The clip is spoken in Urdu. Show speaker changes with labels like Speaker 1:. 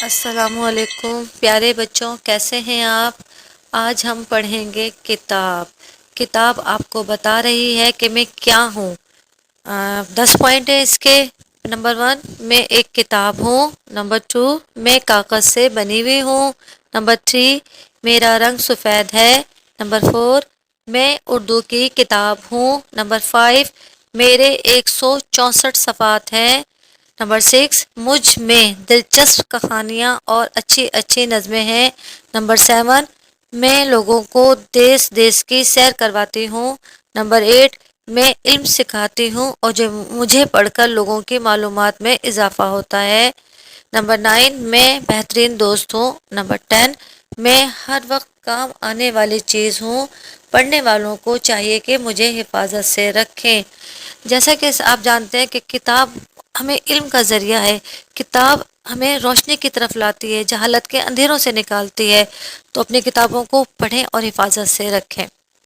Speaker 1: السلام علیکم پیارے بچوں، کیسے ہیں آپ؟ آج ہم پڑھیں گے کتاب۔ کتاب آپ کو بتا رہی ہے کہ میں کیا ہوں۔ 10 پوائنٹ ہے اس کے۔ نمبر 1، میں ایک کتاب ہوں۔ نمبر 2، میں کاغذ سے بنی ہوئی ہوں۔ نمبر 3، میرا رنگ سفید ہے۔ نمبر 4، میں اردو کی کتاب ہوں۔ نمبر 5، میرے 164 صفحات ہیں۔ نمبر 6، مجھ میں دلچسپ کہانیاں اور اچھی اچھی نظمیں ہیں۔ نمبر 7، میں لوگوں کو دیس دیس کی سیر کرواتی ہوں۔ نمبر 8، میں علم سکھاتی ہوں اور جو مجھے پڑھ کر لوگوں کی معلومات میں اضافہ ہوتا ہے۔ نمبر 9، میں بہترین دوست ہوں۔ نمبر 10، میں ہر وقت کام آنے والی چیز ہوں۔ پڑھنے والوں کو چاہیے کہ مجھے حفاظت سے رکھیں۔ جیسا کہ آپ جانتے ہیں کہ کتاب ہمیں علم کا ذریعہ ہے۔ کتاب ہمیں روشنی کی طرف لاتی ہے، جہالت کے اندھیروں سے نکالتی ہے۔ تو اپنی کتابوں کو پڑھیں اور حفاظت سے رکھیں۔